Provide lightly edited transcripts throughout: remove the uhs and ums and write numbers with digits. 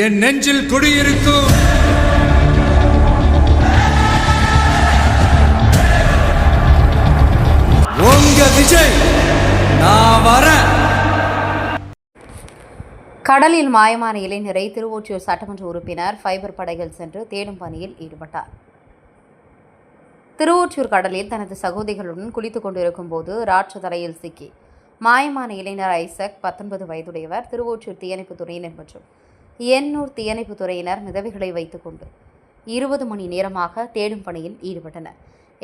என் நெஞ்சில் குடியிருக்கும் உங்க விஜய் நான் வரேன். கடலில் மாயமான இளைஞரை திருவொற்றியூர் சட்டமன்ற உறுப்பினர் ஃபைபர் படகில் சென்று தேடும் பணியில் ஈடுபட்டார். திருவொற்றியூர் கடலில் தனது சகோதரிகளுடன் குளித்துக் கொண்டிருக்கும் போது ராட்ச தலையில் சிக்கி மாயமான இளைஞர் ஐசக் 19 வயதுடையவர் திருவொற்றியூர் தீயணைப்புத் துறையினர் மற்றும் எண்ணூர் தீயணைப்புத் துறையினர் மிதவைகளை வைத்துக் கொண்டு 20 மணி நேரமாக தேடும் பணியில் ஈடுபட்டனர்.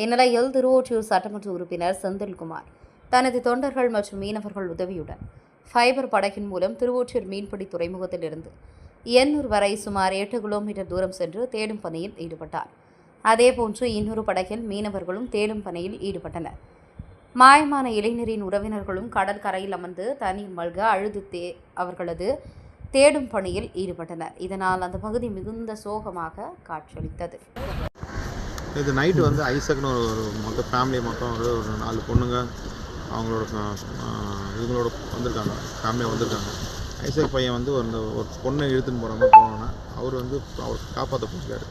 இந்நிலையில் திருவொற்றியூர் சட்டமன்ற உறுப்பினர் செந்தில்குமார் தனது தொண்டர்கள் மற்றும் மீனவர்கள் உதவியுடன் ஃபைபர் படகின் மூலம் திருவொற்றியூர் மீன்பிடி துறைமுகத்தில் இருந்து எண்ணூர் வரை சுமார் 8 கிலோமீட்டர் தூரம் சென்று தேடும் பணியில் ஈடுபட்டார். அதேபோன்று இன்னொரு படகில் மீனவர்களும் தேடும் பணியில் ஈடுபட்டனர். மாயமான இளைஞரின் உறவினர்களும் கடற்கரையில் அமர்ந்து தண்ணீர் மல்க அழுது அவர்களது தேடும் பணியில் ஈடுபட்டனர். இதனால் அந்த பகுதி மிகுந்த சோகமாக காட்சியளித்தது. இது நைட்டு வந்து ஐசக்னு ஒரு மொத்த ஃபேமிலி மொத்தம் ஒரு 4 பொண்ணுங்க அவங்களோட இவங்களோட வந்திருக்காங்க, ஃபேமிலியாக வந்திருக்காங்க. ஐசக் பையன் வந்து ஒரு பொண்ணை இழுத்துன்னு போகிற மாதிரி போனோன்னா அவர் வந்து அவர் காப்பாற்ற போயிருக்காரு.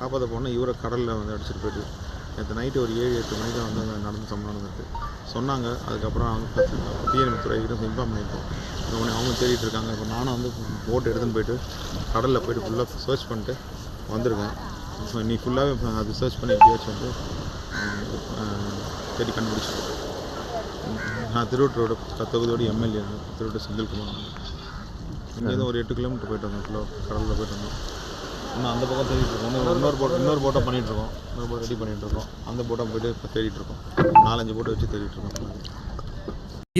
காப்பாற்ற போனால் இவரை கடலில் வந்து அடிச்சுட்டு போயிட்டு நேற்று நைட்டு ஒரு 7-8 மணிக்கு வந்து அங்கே நடந்து சம்பளம் நடந்துருக்கு சொன்னாங்க. அதுக்கப்புறம் அவங்க தீயணைப்புத்துறைகிட்ட இன்ஃபார்ம் பண்ணியிருக்கோம். அவங்க தேடிட்டு இருக்காங்க. இப்போ நானும் வந்து போட் எடுத்துன்னு போயிட்டு கடலில் போய்ட்டு ஃபுல்லாக சர்ச் பண்ணிட்டு வந்திருக்கேன். ஸோ இன்னைக்கு ஃபுல்லாகவே அது சர்ச் பண்ணி எப்படியாச்சும் வந்து தேடி கண்டுபிடிச்சிருக்கேன். நான் திருவொற்றியூரோட தொகுதியோட எம்எல்ஏ திருவொற்றியூர் செந்தில்குமார். இங்கேருந்து ஒரு 8 கிலோமீட்டர் போய்ட்டு வந்தோம். ஃபுல்லாக கடலில் போய்ட்டு வந்தோம். இன்னும் அந்த பக்கம் தேடிட்டுருக்கோம். இன்னொரு போட்டை பண்ணிகிட்ருக்கோம். இன்னொரு போட் ரெடி பண்ணிகிட்ருக்கோம். அந்த போட்டை போய்ட்டு இப்போ தேடிட்டுருக்கோம். 4-5 போட்டை வச்சு தேடிட்டுருக்கோம்.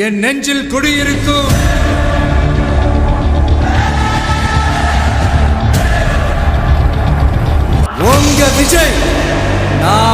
என் நெஞ்சில் குடியிருக்கும் உங்க விஜய் நான்